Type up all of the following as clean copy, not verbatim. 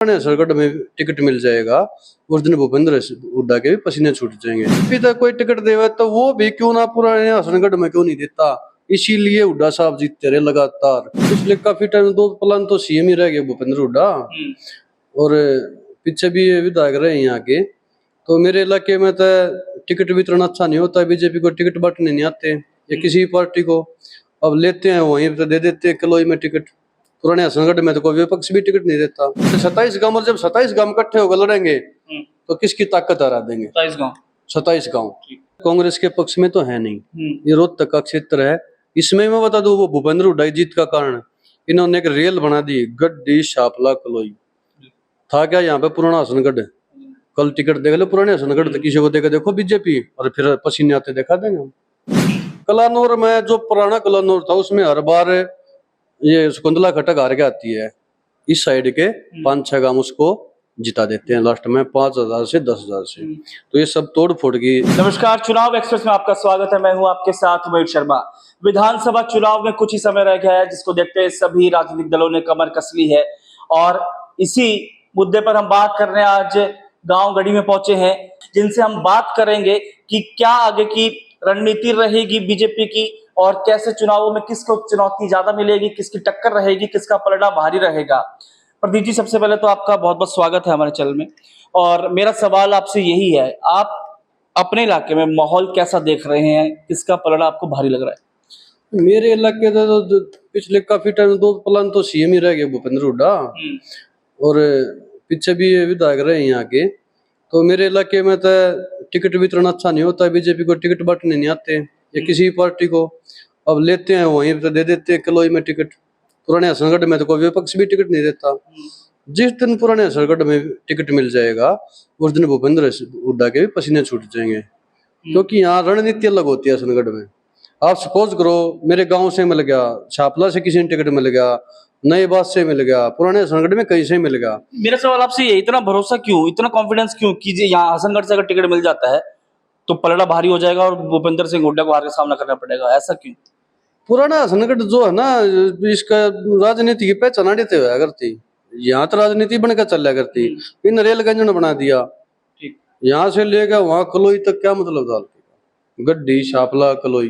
सरकट में टिकट मिल जाएगा, उस दिन भूपेंद्र हुड्डा के भी पसीने छूट जाएंगे। अभी तक कोई टिकट देवे तो वो भी क्यों ना पुराने हसनगढ़ में क्यों नहीं देता, इसीलिए हुड्डा साहब जीतते रहे लगातार। पिछले काफी टाइम 2 प्लान तो सीएम ही रह गए भूपेंद्र हुड्डा, और पीछे भी ये विधायक रहे यहाँ के। तो मेरे इलाके में तो टिकट वितरण अच्छा नहीं होता, बीजेपी को टिकट बांटने नहीं आते या किसी पार्टी को। अब लेते हैं वहीं पे दे देते हैं किलोई में टिकट। पुराने हसनगढ़ में तो कोई विपक्ष भी टिकट नहीं देता। तो 27 गांव, और जब 27 गांव इकट्ठे होकर लड़ेंगे तो किसकी ताकत हरा देंगे? 27 गांव कांग्रेस के पक्ष में तो है नहीं। ये रोहतक का क्षेत्र है, इसमें मैं बता दूं वो भूपेंद्र हुड्डा की जीत का कारण इन्होंने एक रेल बना दी, गड्डी शापला कलोई। था क्या यहाँ पे पुराना हसनगढ़? कल टिकट देख लो पुराने हसनगढ़, तो किसी को देखा देखो बीजेपी, और फिर पसीने आते दिखा देंगे हम। कलानौर में जो पुराना कलानौर था उसमें हर बार ये शकुंतला खटक हार के आती है। इस साइड के 5-6 गांव उसको जिता देते हैं लास्ट में 5,000 से 10,000 से। तो ये सब तोड़ फोड़ की। नमस्कार, चुनाव एक्सप्रेस में आपका स्वागत है। मैं हूं आपके साथ मयूर शर्मा। विधानसभा चुनाव में कुछ ही समय रह गया है, जिसको देखते हुए सभी राजनीतिक दलों ने कमर कस ली है, और इसी मुद्दे पर हम बात करने आज गांव गढ़ी में पहुंचे हैं, जिनसे हम बात करेंगे कि क्या आगे की रणनीति रहेगी बीजेपी की, और कैसे चुनावों में किसको चुनौती ज्यादा मिलेगी, किसकी टक्कर रहेगी, किसका पलड़ा भारी रहेगा। प्रदीप जी, सबसे पहले तो आपका बहुत बहुत स्वागत है हमारे चैनल में, और मेरा सवाल आपसे यही है, आप अपने इलाके में माहौल कैसा देख रहे हैं, किसका पलड़ा आपको भारी लग रहा है? मेरे इलाके तो पिछले काफी टाइम 2 प्लान तो सीएम ही रह गए भूपेंद्र हुड्डा, और पीछे भी ये विधायक रहे यहाँ के। तो मेरे इलाके में तो टिकट वितरण अच्छा नहीं होता, बीजेपी को टिकट बांटने नहीं आते या किसी पार्टी को। अब लेते हैं वहीं पे दे देते हैं किलोई में टिकट। पुराने हसनगढ़ में तो कोई विपक्ष भी टिकट नहीं देता। जिस दिन पुराने हसनगढ़ में टिकट मिल जाएगा, उस दिन भूपेंद्र हुड्डा के भी पसीने छूट जाएंगे, क्योंकि यहाँ रणनीति अलग होती है हसनगढ़ में। आप सपोज करो मेरे गांव से मिल गया, छापला से किसी ने टिकट मिल गया, नए बात से मिल गया, पुराने हसनगढ़ में कहीं से मिल गया। मेरा सवाल आपसे ये, इतना भरोसा क्यों, इतना कॉन्फिडेंस क्यों कि यहाँ हसनगढ़ से अगर टिकट मिल जाता है तो पलड़ा भारी हो जाएगा और भूपेंद्र सिंह हुड्डा को हार का सामना करना पड़ेगा, ऐसा क्यों? पुराना हसनगढ़ जो है ना, इसका राजनीति की पहचान देते हुआ करती, यहाँ तो राजनीति बनकर चल करती। इन रेलगंज ने बना दिया, यहाँ से लेकर वहां कलोई तक, क्या मतलब था? गड्डी शापला कलोई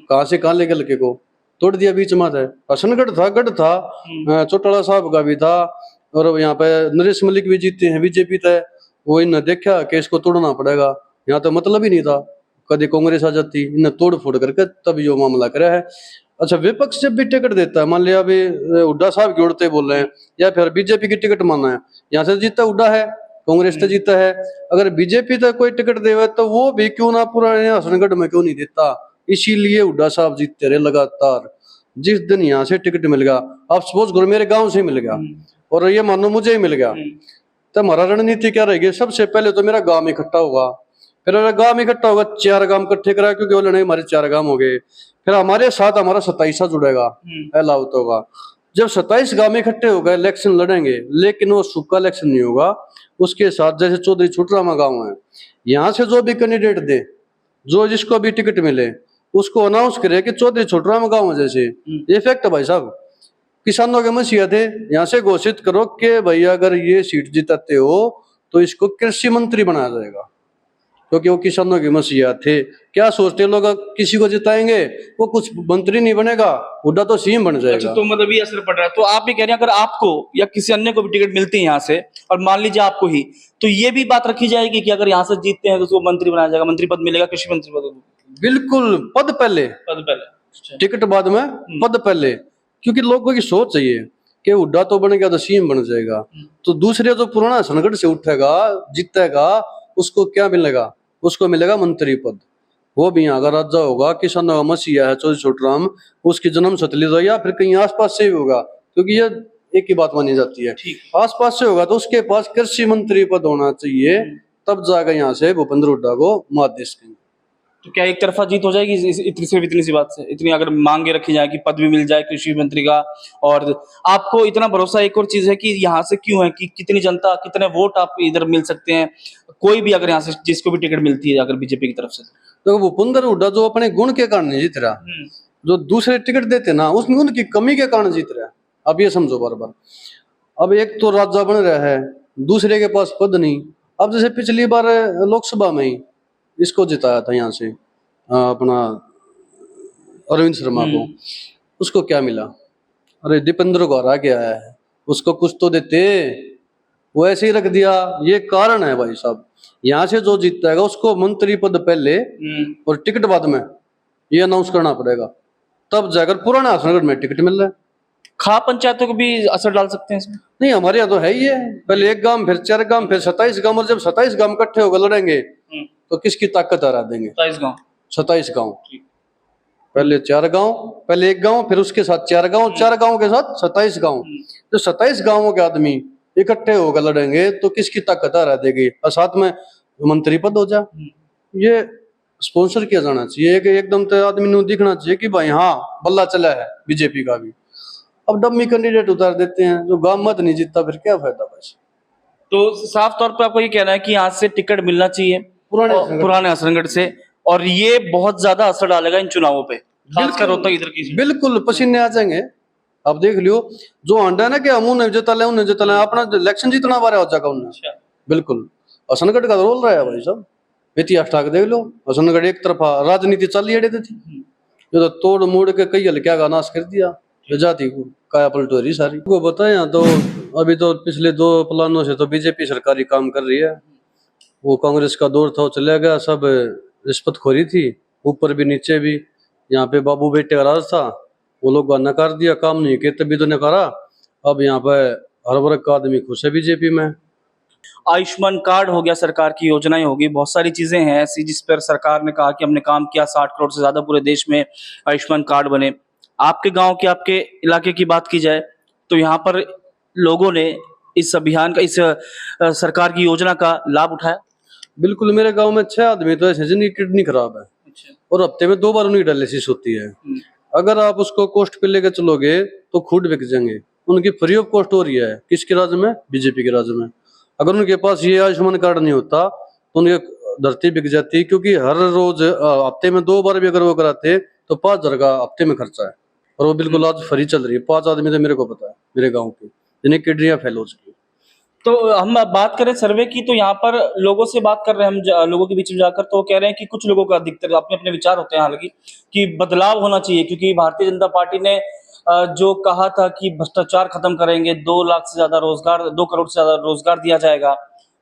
कहाँ से कहाँ लेकर लड़के को तोड़ दिया बीच में। हसनगढ़ था, गढ़ था, चौटाला साहब का भी था, और यहाँ पे नरेश मलिक भी जीते हैं बीजेपी तय। वो इन्हें देखा कि इसको तोड़ना पड़ेगा, यहाँ तो मतलब ही नहीं था। कभी कांग्रेस आ जाती, इन्हें तोड़ फोड़ करके तब यो मामला करे है। अच्छा, विपक्ष जब भी टिकट देता है, मान लिया अभी हुड्डा साहब की उड़ते बोल रहे हैं, या फिर बीजेपी की टिकट माना है, यहाँ से जीता हुड्डा है, कांग्रेस तो जीता है। अगर बीजेपी तक कोई टिकट देवे तो वो भी क्यों ना पुराने हसनगढ़ में क्यों नहीं देता, इसीलिए हुड्डा साहब जीतते रहे लगातार। जिस दिन यहाँ से टिकट मिल गया, आप सपोज करो मेरे गांव से मिल गया, और ये मानो मुझे ही मिल गया, तो हमारा रणनीति क्या रहेगी? सबसे पहले तो मेरा गांव इकट्ठा होगा, फिर मेरा गांव इकट्ठा होगा, 4 गांव इकट्ठे करा, क्योंकि वो लड़े हमारे 4 गांव हो गए। फिर हमारे साथ हमारा 27 जुड़ेगा, अलाउट होगा। जब 27 गांव इकट्ठे हो गए, इलेक्शन लड़ेंगे, लेकिन वो सूखा इलेक्शन नहीं होगा। उसके साथ जैसे चौधरी छुटरामा गांव है, यहाँ से जो भी कैंडिडेट दे, जो जिसको भी टिकट मिले, उसको अनाउंस करे कि चौधरी छुटरामा गांव है। जैसे ये फैक्ट है भाई साहब, किसानों के मसीहा थे, यहाँ से घोषित करो कि भैया अगर ये सीट जिताते हो तो इसको कृषि मंत्री बनाया जाएगा, क्योंकि वो किसानों के मसीहा थे। क्या सोचते लोग, किसी को जिताएंगे वो कुछ मंत्री नहीं बनेगा, हुड्डा तो सीएम बन जाएगा। अच्छा, तो मतलब ये असर पड़ रहा है। तो आप भी कह रहे हैं अगर आपको या किसी अन्य को भी टिकट मिलती है यहाँ से, और मान लीजिए आपको ही, तो ये भी बात रखी जाएगी कि अगर यहाँ से जीतते हैं तो उसको मंत्री बनाया जाएगा, मंत्री पद मिलेगा, कृषि मंत्री पद? बिल्कुल, पद पहले, टिकट बाद में, पद पहले। क्योंकि लोगों की सोच चाहिए कि हुड्डा तो बन गया तो सीएम बन जाएगा, तो दूसरे जो पुराना हसनगढ़ से उठेगा जीतेगा, उसको क्या मिलेगा? उसको मिलेगा मंत्री पद। वो भी यहाँ का राजा होगा, किसानों का मसीहा है चौधरी छुटराम, उसकी जन्म स्थली हो या फिर कहीं आसपास से ही होगा, क्योंकि ये एक ही बात मानी जाती है, आसपास से होगा तो उसके पास कृषि मंत्री पद होना चाहिए, तब जाकर यहाँ से भूपेंद्र हुड्डा को मात दे सकेंगे। तो क्या एक तरफा जीत हो जाएगी इतनी सी बात से? इतनी अगर मांगे रखी जाए कि पद भी मिल जाए कृषि मंत्री का, और आपको इतना भरोसा, एक और चीज है कि यहाँ से क्यों है कि कितनी जनता, कितने वोट आप इधर मिल सकते हैं, कोई भी अगर यहाँ से जिसको भी टिकट मिलती है अगर बीजेपी की तरफ से, तो भूपेंद्र हुड्डा जो अपने गुण के कारण नहीं जीत रहा, जो दूसरे टिकट देते ना, उस गुण की कमी के कारण जीत रहा है। अब ये समझो बार बार, अब एक तो राजा बन रहा है, दूसरे के पास पद नहीं। अब जैसे पिछली बार लोकसभा में ही इसको जिताया था यहाँ से अपना अरविंद शर्मा को, उसको क्या मिला? अरे दीपेंद्र को हरा के आया है, उसको कुछ तो देते, वो ऐसे ही रख दिया। ये कारण है भाई साहब, यहाँ से जो जीतता है उसको मंत्री पद पहले और टिकट बाद में ये अनाउंस करना पड़ेगा, तब जाकर पुराना हसनगढ़ में टिकट मिल रहा है। खा पंचायतों को भी असर डाल सकते हैं इसमें? नहीं, हमारे यहाँ तो है ही है, पहले एक गांव फिर 4 गांव फिर 27 गांव, और जब 27 गांव इकट्ठे होकर लड़ेंगे तो किसकी ताकत हरा देंगे? 27 गांव। पहले 4 गांव, पहले एक गांव फिर उसके साथ 4 गांव, 4 गांव के साथ 27 गांव। तो 27 गांवों के आदमी इकट्ठे होकर लड़ेंगे तो किसकी ताकत हरा देगी? और साथ में मंत्री पद हो जा, ये स्पॉन्सर किया जाना चाहिए। एकदम तो आदमी को दिखना चाहिए कि भाई हाँ बल्ला चला है बीजेपी का भी। अब डम्मी कैंडिडेट उतार देते हैं, जो गांव मत नहीं जीतता, फिर क्या फायदा? बस तो साफ तौर पर आपको ये कहना है कि यहाँ से टिकट मिलना चाहिए पुराने हसनगढ़ से, और ये बहुत ज्यादा असर डालेगा इन चुनावों पे, खासकर रोहतक इधर की। बिल्कुल पसीने आ जाएंगे। आप देख लियो, जो अंडा ना कि हम उन्हें जिता ले अपना इलेक्शन जीतना बारे हो जाएगा उन्हें। बिल्कुल हसनगढ़ का रोल रहा है भाई साहब, इतिहास ठाक देख लो। हसनगढ़ एक तरफा राजनीति चल रही थी, जो तो तोड़ मोड़ के कई हल्किया का नाश कर दिया, जाति को काया पलट हो रही सारी। को बताया तो अभी तो पिछले 2 प्लानों से तो बीजेपी सरकारी काम कर रही है। वो कांग्रेस का दौर था, वो चला गया, सब रिश्वतखोरी थी ऊपर भी नीचे भी। यहाँ पे बाबू बेटे का राज था, वो लोग नकार दिया, काम नहीं किए तभी तो नकारा। अब यहाँ पे हर वर्ग का आदमी खुश है बीजेपी में। आयुष्मान कार्ड हो गया, सरकार की योजनाएं होगी, बहुत सारी चीजें हैं ऐसी जिस पर सरकार ने कहा कि हमने काम किया, 60 करोड़ से ज्यादा पूरे देश में आयुष्मान कार्ड बने। आपके गांव की, आपके इलाके की बात की जाए तो यहाँ पर लोगों ने इस अभियान का, इस सरकार की योजना का लाभ उठाया? बिल्कुल, मेरे गांव में 6 आदमी तो ऐसे जिनकी किडनी खराब है। अच्छा। और हफ्ते में 2 बार उनकी डायलिसिस होती है। अगर आप उसको कॉस्ट पे लेके चलोगे तो खुद बिक जाएंगे। उनकी फ्री ऑफ कॉस्ट हो रही है, किसके राज्य में? बीजेपी के राज्य में। अगर उनके पास ये आयुष्मान कार्ड नहीं होता तो उनके धरती बिक जाती, क्योंकि हर रोज हफ्ते में 2 बार भी अगर वो कराते तो 5,000 का हफ्ते में खर्चा है, और वो बिल्कुल आज फ्री चल रही है। 5 आदमी तो मेरे को पता है मेरे गाँव के, जिन्हें किडनियां फेल हो चुकी। तो हम बात करें सर्वे की, तो यहाँ पर लोगों से बात कर रहे हैं हम, लोगों के बीच में जाकर, तो कह रहे हैं कि कुछ लोगों का अधिकतर अपने अपने विचार होते हैं हालांकि, कि बदलाव होना चाहिए, क्योंकि भारतीय जनता पार्टी ने जो कहा था कि भ्रष्टाचार खत्म करेंगे, 2 लाख से ज्यादा रोजगार, 2 करोड़ से ज्यादा रोजगार दिया जाएगा,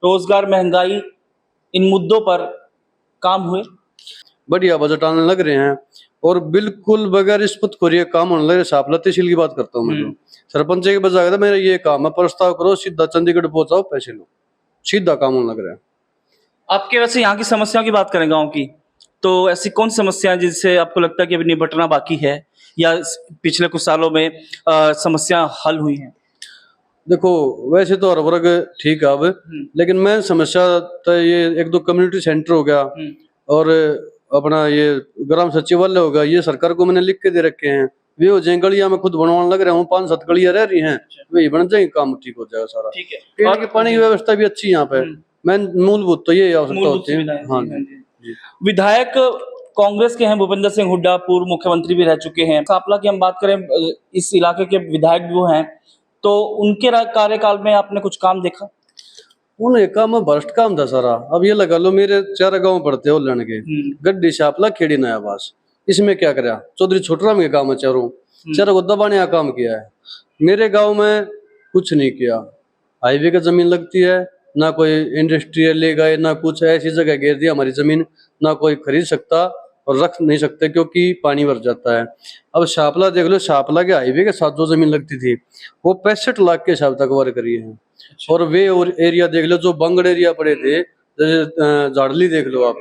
रोजगार, महंगाई, इन मुद्दों पर काम हुए, बढ़िया बजट आने लग रहे हैं, और बिल्कुल बगैर रिश्वतखोरी काम होने लगे। साफला तहसील की बात करता हूँ मैं, तो सरपंच के बजाय था मेरा ये काम है, प्रस्ताव करो सीधा चंडीगढ़ पहुंचाओ, पैसे लो, सीधा काम होने लग रहा है। आपके वैसे यहाँ की समस्याओं की बात करें गांव की, तो ऐसी कौन समस्या है जिससे आपको लगता है कि अभी निपटना बाकी है, या पिछले कुछ सालों में समस्या हल हुई है? देखो वैसे तो हर वर्ग ठीक है अब, लेकिन मैं समस्या तो ये 1-2 कम्युनिटी सेंटर हो गया, और अपना ये ग्राम सचिवालय हो गया, ये सरकार को मैंने लिख के दे रखे हैं। वे हो जाए, गलियां में खुद बनवाने लग रहा हूँ, 5-7 गलियां रह रही हैं, वही बन जाएंगे, काम ठीक हो जाएगा सारा। ठीक है। पीने की पानी की व्यवस्था भी अच्छी यहाँ पे, मैं मूलभूत तो ये आवश्यकता होती है। हाँ जी। विधायक कांग्रेस के हैं भूपेंद्र सिंह हुड्डा, पूर्व मुख्यमंत्री भी रह चुके हैं। सापला की हम बात करें, इस इलाके के विधायक भी वो हैं, तो उनके कार्यकाल में आपने कुछ काम देखा? उन्हें काम भ्रष्ट काम था सारा। अब ये लगा लो, मेरे 4 गांव पड़ते हो लड़ के, गड्डी शापला खेड़ी नयाबास, इसमें क्या करा? चौधरी छोटराम के काम है, चारों को दबाने का काम किया है। मेरे गांव में कुछ नहीं किया। हाईवे का जमीन लगती है, ना कोई इंडस्ट्रियल ले गए, ना कुछ, ऐसी जगह घेर दिया हमारी जमीन, ना कोई खरीद सकता और रख नहीं सकते क्योंकि पानी भर जाता है। अब शापला देख लो, शापला के हाईवे के साथ जो जमीन लगती थी वो 65 लाख के हिसाब तक कवर करी है। और वे और एरिया देख लो जो बंगड़ एरिया पड़े थे, जैसे झाड़ली देख लो आप,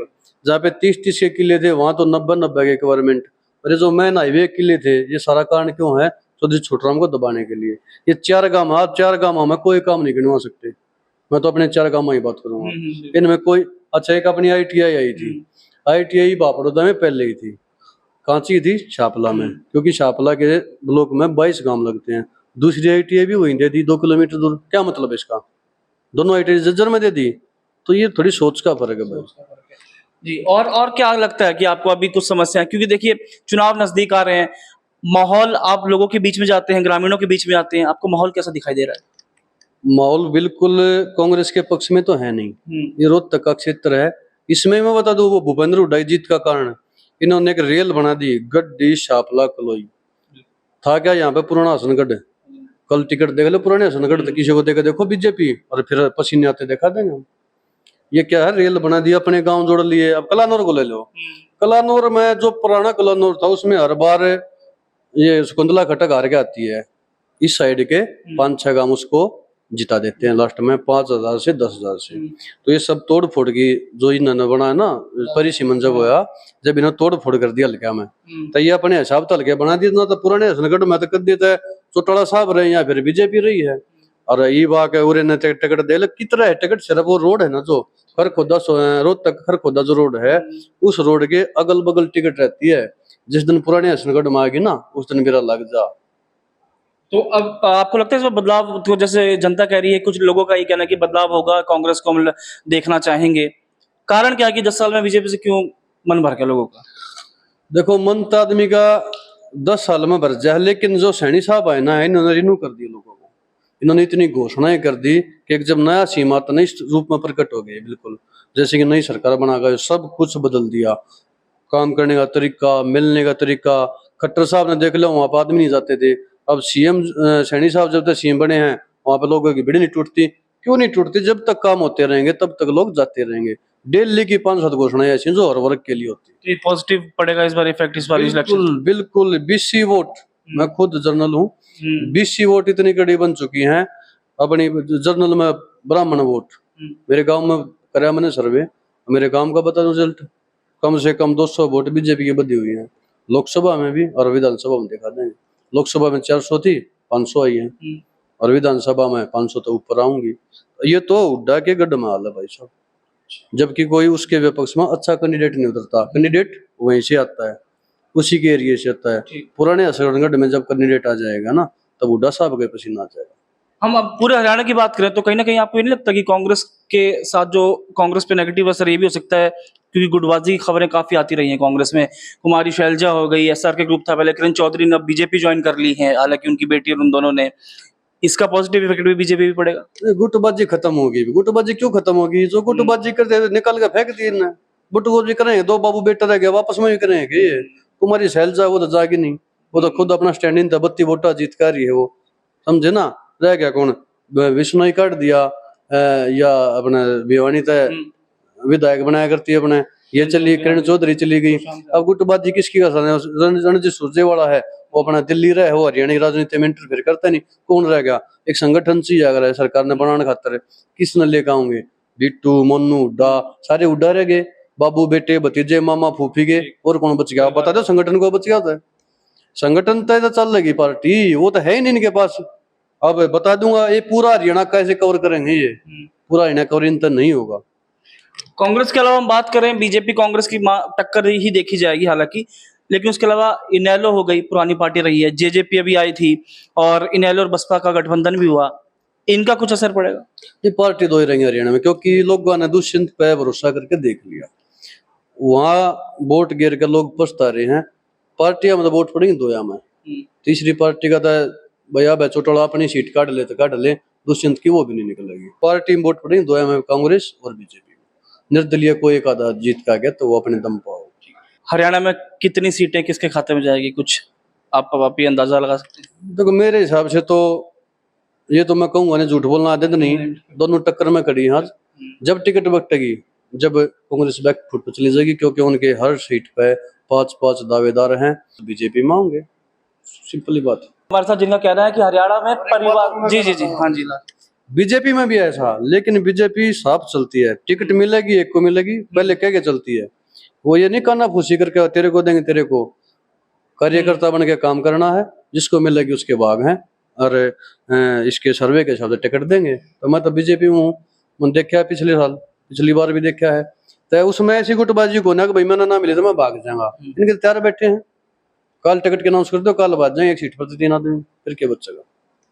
जहाँ पे 30-30 के किले थे, वहां तो 90-90 के गवर्नमेंट। और ये जो मैन हाईवे किले थे, ये सारा कारण क्यों है? चौधरी छोटराम को दबाने के लिए। ये 4 गांव, आप 4 गांव में कोई काम नहीं गिनवा सकते। मैं तो अपने 4 गांव में ही बात करूंगा, इनमें कोई। अच्छा, एक अपनी ITI आई थी, ITI बापड़ोदा में पहले ही थी, कांची थी शापला में, क्योंकि शापला के ब्लॉक में 22 गांव लगते हैं। दूसरी ITI भी वहीं दे दी, 2 किलोमीटर दूर। क्या मतलब इसका? दोनों ITI जज्जर में दे दी। तो ये थोड़ी सोच का फर्क है भाई जी। और क्या लगता है कि आपको अभी कुछ समस्या, क्योंकि देखिए चुनाव नजदीक आ रहे हैं, माहौल, आप लोगों के बीच में जाते हैं, ग्रामीणों के बीच में जाते हैं, आपको माहौल कैसा दिखाई दे रहा है? माहौल बिल्कुल कांग्रेस के पक्ष में तो है नहीं। ये रोहतक का क्षेत्र है, इसमें मैं बता दूं वो भूपेंद्र हुड्डा की जीत का कारण इन्होंने एक रेल बना दी गड्डी शापला कलोई। था क्या यहाँ पे पुराना हसनगढ़, कल टिकट देख लो पुराने हसनगढ़, तो किसी को देखे देखो बीजेपी और फिर पसीने आते दिखा देंगे हम। ये क्या है, रेल बना दिया, अपने गांव जोड़ लिए। अब कलानौर को ले लो, कलानौर में जो पुराना कलानौर था उसमें हर बार ये शकुंतला खटक हार के आती है, इस साइड के 5-6 गांव उसको जिता देते हैं लास्ट में 5,000 से 10,000 से। तो ये सब तोड़ फोड़ की जो इन्होंने बनाया ना, परिसीमन जब होया, जब इन्होंने तोड़ फोड़ कर दिया हल्का में, तो ये अपने हिसाब तो हल्के बना दिया ना। तो पुराने हसनगढ़ में तो कर दिया था चौटाला साहब रहे या फिर बीजेपी रही है। और ये बात है उरे ने टिकट दे लग कितना है टिकट, सिर्फ वो रोड है ना जो खरखोदा रोहतक खरखोदा जो रोड है, उस रोड के अगल बगल टिकट रहती है। जिस दिन पुराने हसनगढ़ में आएगी ना उस दिन मेरा लग जा। तो अब आपको लगता है इसमें बदलाव, तो जैसे जनता कह रही है, कुछ लोगों का ये कहना है कि बदलाव होगा, कांग्रेस को हम देखना चाहेंगे, कारण क्या है कि 10 साल में बीजेपी से क्यों मन भर गया लोगों का? देखो मन तो आदमी का 10 साल में भर जाए, लेकिन जो सैनी साहब आए ना इन्होंने रिन्यू कर दिया लोगों को। इन्होंने इतनी घोषणाएं कर दी कि जब नया सीमा तो नई रूप में प्रकट हो गई, बिल्कुल जैसे कि नई सरकार बना गई, सब कुछ बदल दिया। काम करने का तरीका, मिलने का तरीका। खट्टर साहब ने देख लो वहां पर आदमी नहीं जाते थे, अब सीएम सैनी साहब जब तक सीएम बने हैं वहां पे लोगों की भीड़ नहीं टूटती। क्यों नहीं टूटती? जब तक काम होते रहेंगे तब तक लोग जाते रहेंगे। दिल्ली की 5-7 घोषणाएं ऐसी जो हर वर्ग के लिए होती। तो ये पॉजिटिव पड़ेगा इस बार इफेक्ट, इस बार इलेक्शन? बिल्कुल बिल्कुल। 20 वोट, मैं खुद जर्नल हूँ, 20 वोट इतनी कड़ी बन चुकी हैं अपनी जर्नल में। ब्राह्मण वोट मेरे गांव में कराया मैंने सर्वे, मेरे गांव का बता रिजल्ट, कम से कम 200 वोट बीजेपी की बदी हुई है। लोकसभा में भी और विधानसभा में दिखा देंगे। लोकसभा में 400 थी, 500 आई है, और विधानसभा में 500 तो ऊपर आऊंगी। ये तो हुड्डा के गड्ढ में हाल है भाई साहब, जबकि कोई उसके विपक्ष में अच्छा कैंडिडेट नहीं उतरता। कैंडिडेट वहीं से आता है, उसी के एरिया से आता है। पुराने हसनगढ़ में जब कैंडिडेट आ जाएगा ना तब हुड्डा साहब के पसीना आ जाएगा। हम अब पूरे हरियाणा की बात करें तो कहीं ना कहीं आपको ये नहीं लगता कि कांग्रेस के साथ जो कांग्रेस पे नेगेटिव असर ये भी हो सकता है, क्योंकि गुटबाजी की खबरें काफी आती रही हैं कांग्रेस में। कुमारी शैलजा हो गई, एसआर के ग्रुप था पहले, किरण चौधरी ने अब बीजेपी ज्वाइन कर ली है, हालांकि उनकी बेटी और उन दोनों ने। इसका पॉजिटिव इफेक्ट भी बीजेपी भी पड़ेगा? गुटबाजी खत्म होगी। गुटबाजी क्यों खत्म होगी? जो गुटबाजी करते थे निकाल के फेंक दिए ना। गुटबाजी करेंगे, 2 बाबू बेटा रह गया, वापस में भी करेंगे। कुमारी शैलजा वो तो जागी नहीं, वो तो खुद अपना स्टैंड इन था, 32 वोटा जीत कर रही है वो, समझे ना। रह गया कौन? विष्णु काट दिया, या अपना भिवानी तय विधायक बनाया करती है अपने, ये चली किरण चौधरी चली गई। अब गुटबाजी किसकी का रणजीत सुरजेवाला है, वो अपना दिल्ली रहे, वो हरियाणा की राजनीति में इंटरफेयर करता नहीं। कौन रह गया? एक संगठन सी अगर है सरकार ने बनाने खातर, किसने लेकर आऊंगे? बिट्टू, मन्नू, हुड्डा, सारे हुड्डा रह गए, बाबू बेटे भतीजे मामा फूफी के, और कौन बच गया? बता दो संगठन को बच गया होता है। संगठन तो चल रही पार्टी, वो तो है ही नहीं इनके पास। अब बता दूंगा, ये पूरा हरियाणा कैसे कवर करेंगे? ये पूरा हरियाणा कवर इन नहीं होगा। कांग्रेस के अलावा हम बात करें, बीजेपी कांग्रेस की टक्कर ही देखी जाएगी हालांकि, लेकिन उसके अलावा इनेलो हो गई, पुरानी पार्टी रही है, जेजेपी अभी आई थी, और इनेलो और बसपा का गठबंधन भी हुआ, इनका कुछ असर पड़ेगा? ये पार्टी दो ही रहेंगे हरियाणा में, क्योंकि लोगों ने दुष्यंत पे भरोसा करके देख लिया, वहां वोट गिर कर लोग पछता रहे हैं। पार्टियां मतलब वोट पड़ेंगे दो या में, तीसरी पार्टी का तो भैया भाई चौटाला अपनी सीट काट ले तो काट ले, दुष्यंत की वो भी नहीं निकलेगी। पार्टी में वोट पड़ेंगे दो या में, कांग्रेस और बीजेपी। निर्दलीय कोई एक आधा जीत का गया तो वो अपने दम पाओ। हरियाणा में कितनी सीटें किसके खाते में जाएगी, कुछ आप ही अंदाजा लगा सकते हैं? देखो मेरे हिसाब से तो ये तो मैं कहूंगा नहीं, झूठ बोलना आदत नहीं, दोनों टक्कर में खड़ी हैं आज। जब टिकट बटेगी, जब कांग्रेस बैकफुट पर चली जाएगी, क्योंकि उनके हर सीट पे 5-5 दावेदार हैं, बीजेपी में होंगे, सिंपली बात। हमारे साथ जिनका कहना है कि हरियाणा में परिवार, जी जी जी, हाँ जी, बीजेपी में भी ऐसा, लेकिन बीजेपी साफ चलती है, टिकट मिलेगी एक को मिलेगी, पहले कह के चलती है। वो ये नहीं करना फूसी करके तेरे को देंगे, तेरे को कार्यकर्ता बन के काम करना है, जिसको मिलेगी उसके भाग हैं, और इसके सर्वे के हिसाब से टिकट देंगे। तो मैं तो बीजेपी में हूँ, देखा है पिछले साल, पिछली बार भी देखा है, तो उसमें ऐसी गुटबाजी को ना कि भाई मैंने ना मिले तो मैं भाग जाऊंगा। इनके तैयार बैठे हैं, कल टिकट के अनाउंस कर दो, कल बात जाएंगे, एक सीट पर 3 आदमी, फिर क्या बचेगा?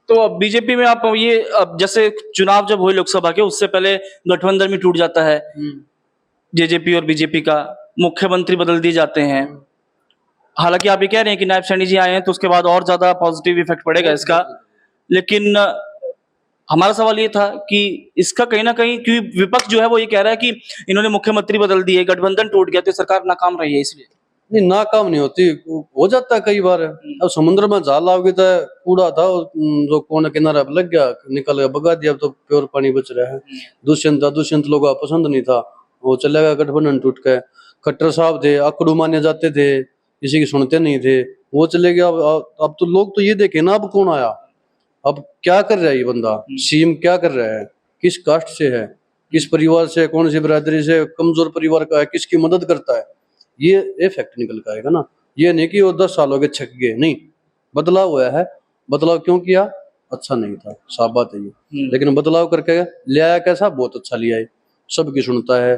तो अब बीजेपी में आप ये, अब जैसे चुनाव जब हुए लोकसभा के, उससे पहले गठबंधन भी टूट जाता है जेजेपी और बीजेपी का, मुख्यमंत्री बदल दिए जाते हैं। हालांकि आप ये कह रहे हैं कि नायब सैनी जी आए हैं तो उसके बाद और ज्यादा पॉजिटिव इफेक्ट पड़ेगा इसका, लेकिन हमारा सवाल ये था कि इसका कहीं ना कहीं, क्योंकि विपक्ष जो है वो ये कह रहा है कि इन्होंने मुख्यमंत्री बदल दिए, गठबंधन टूट गया, तो सरकार नाकाम रही है इसलिए। नहीं, नाकाम नहीं होती, हो जाता है कई बार। अब समुद्र में जाल आओगे तो कूड़ा था जो कोने किनारे पे लग गया, निकल गया, भगा दिया, अब तो प्योर पानी बच रहा है। दुष्यंत लोगों को पसंद नहीं था, वो चला गया, गठबंधन टूट के। खट्टर साहब थे, आकड़ू माने जाते थे, किसी की सुनते नहीं थे, वो चले गया। अब तो लोग तो ये देखे ना, अब कौन आया, अब क्या कर रहा है ये बंदा, सीएम क्या कर रहा है, किस कास्ट से है, किस परिवार से, कौन सी बिरादरी से, कमजोर परिवार का है, किसकी मदद करता है, ये फैक्ट निकल के आएगा ना। ये नहीं कि वो 10 साल हो गए छक गए, नहीं, बदलाव हुआ है। बदलाव क्यों किया, अच्छा नहीं था, साफ बात है ये, लेकिन बदलाव करके ले आया कैसा, बहुत अच्छा लिया है। सबकी सुनता है,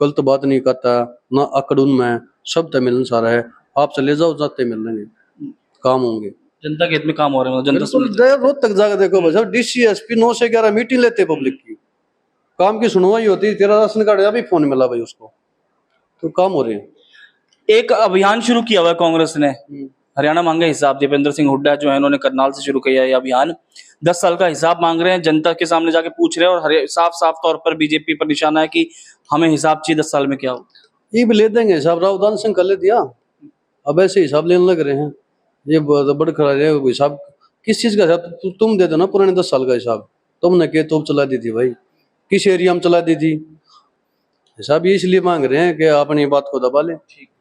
गलत बात नहीं करता ना, अकड़ून में सब तय मिलनसार है। आप चले जाओ, जाते मिल लेंगे, काम होंगे, जनता के हित में काम हो रहे हैं, जनता सुन रही है। रोज तक जाकर देखो भाई साहब, डीसी एसपी 9 से 11 मीटिंग लेते पब्लिक की, काम की सुनवाई होती। तेरा राशन कार्ड अभी फोन मिला भाई उसको, तो काम हो रहे हैं। एक अभियान शुरू किया हुआ है कांग्रेस ने, हरियाणा मांगे हिसाब। दीपेंद्र सिंह हुड्डा जो है, उन्होंने करनाल से शुरू किया है ये अभियान। 10 साल का हिसाब मांग रहे हैं, जनता के सामने जाके पूछ रहे हैं, और साफ साफ तौर पर बीजेपी पर निशाना है कि हमें हिसाब चाहिए 10 साल में क्या हो। ये भी ले देंगे हिसाब, राव दान सिंह कर ले दिया, अब ऐसे हिसाब लेने लग रहे हैं। ये बड़ खड़ा है हिसाब, किस चीज का हिसाब, तुम दे दो ना पुराने 10 साल का हिसाब। तुमने के तोप चला दी थी भाई, किस एरिया में चला दी थी, हिसाब ये इसलिए मांग रहे हैं कि अपनी बात को दबा ले।